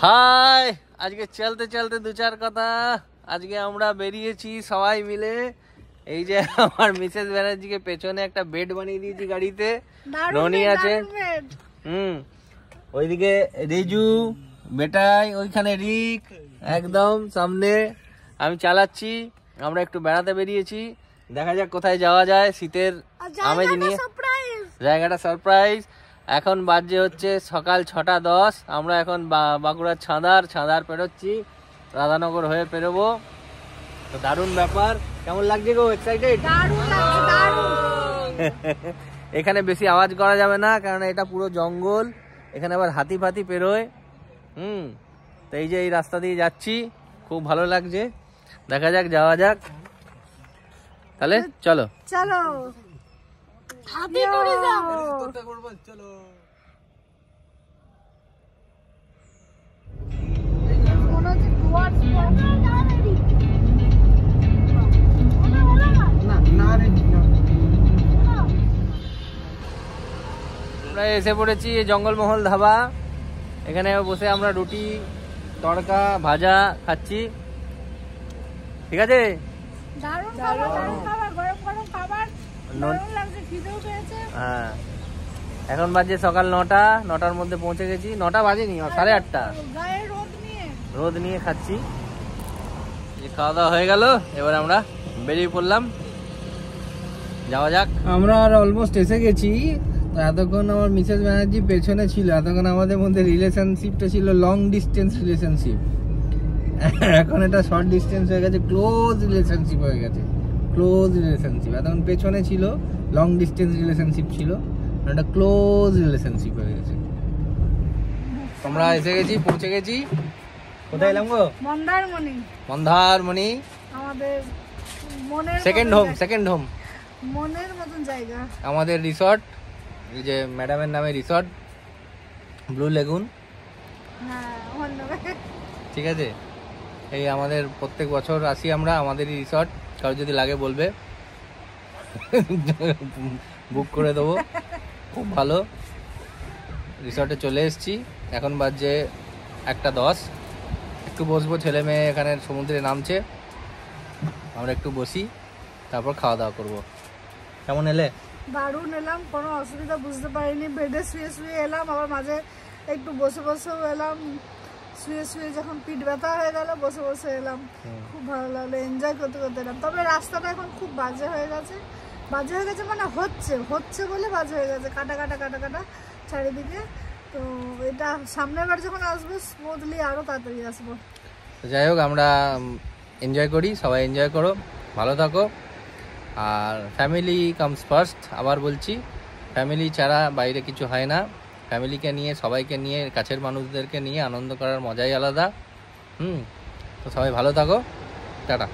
High, আজকে চলতে চলতে দু চার কথা। আজকে আমরা বেরিয়েছি সবাই মিলে। এই যে আমার মিসেস ব্যানার্জিকে পেছনে একটা বেড বানিয়ে দিয়েছি গাড়িতে, রনি আছে, ওইদিকে রেজু বেটাই, ওইখানে রিক একদম সামনে, আমি চালাচ্ছি। আমরা একটু বেড়াতে বেরিয়েছি, দেখা যাক কোথায় যাওয়া যায় শীতের আমেজ নিয়ে। জায়গাটা সারপ্রাইজ। এখন বাজে হচ্ছে সকাল 6:10। আমরা এখন বাঁকুড়ার ছাঁদার পেরোচ্ছি, রাধানগর হয়ে পেরোবো। তো দারুণ ব্যাপার। কেমন লাগছে গো? এক্সাইটেড? এখানে বেশি আওয়াজ করা যাবে না, কারণ এটা পুরো জঙ্গল। এখানে আবার হাতি ফাতি পেরোয়। তো এই যে এই রাস্তা দিয়ে যাচ্ছি, খুব ভালো লাগছে। দেখা যাক, যাওয়া যাক। তাহলে চলো চলো হাতি ট্যুরিজম চলো। আমরা এসে পড়েছি জঙ্গলমহল ধাবা। এখানে বসে আমরা রুটি তড়কা ভাজা খাচ্ছি। ঠিক আছে, হ্যাঁ। এখন বাজে সকাল 9টার মধ্যে পৌঁছে গেছি। 9টা বাজেনি, 8:30। রোদ নিয়ে খাচ্ছি। খাওয়া দাওয়া হয়ে গেল, এবার আমরা বেরিয়ে পড়লাম, যাওয়া যাক। আমরা আর অলমোস্ট এসে গেছি। এতক্ষণ আমার মিসেস ব্যানার্জি পেছনে ছিল, এতক্ষণ আমাদের মধ্যে রিলেশনশিপটা ছিল লং ডিস্টেন্স রিলেশনশিপ। এখন এটা শর্ট ডিস্টেন্স হয়ে গেছে, ক্লোজ রিলেশনশিপ হয়ে গেছে। ক্লোজ রিলেশনশিপ এতক্ষণ পেছনে ছিল, লং ডিস্টেন্স রিলেশনশিপ ছিল, এটা ক্লোজ রিলেশনশিপ হয়ে গেছে। আমরা এসে গেছি, পৌঁছে গেছি। কোথায় এলাম গো? মন্দারমণি, আমাদের সেকেন্ড হোম, মনের মতন জায়গা, আমাদের রিসর্ট। এই যে ম্যাডামের নামে রিসর্ট, ব্লু লেগুন। ঠিক আছে, এই আমাদের প্রত্যেক বছর আসি আমরা, আমাদেরই রিসর্ট। কারো যদি লাগে বলবে, বুক করে দেবো। খুব ভালো রিসর্টে চলে এসেছি। এখন বাজে 1:10। একটু বসবো, ছেলে মেয়ে এখানে সমুদ্রে নামছে, আমরা একটু বসি, তারপর খাওয়া দাওয়া করবো। কেমন এলে? দারুণ এলাম, কোনো অসুবিধা বুঝতে পারিনি। বেডে শুয়ে এলাম, আবার মাঝে একটু বসেও এলাম। শুয়ে যখন পিঠ ব্যথা হয়ে গেল, বসে এলাম। খুব ভালো লাগলো, এনজয় করতে এলাম। তবে রাস্তাটা এখন খুব বাজে হয়ে গেছে মানে হচ্ছে বলে বাজে হয়ে গেছে, কাটা চারিদিকে। তো এটা সামনের বার যখন আসবো স্মুথলি আরো তাড়াতাড়ি আসবো। যাই হোক, আমরা এনজয় করি, সবাই এনজয় করো, ভালো থাকো। আর ফ্যামিলি কামস ফার্স্ট। আবার বলছি, ফ্যামিলি ছাড়া বাইরে কিছু হয় না। ফ্যামিলিকে নিয়ে, সবাইকে নিয়ে, কাছের মানুষদেরকে নিয়ে আনন্দ করার মজাই আলাদা। তো সবাই ভালো থাকো, টাটা।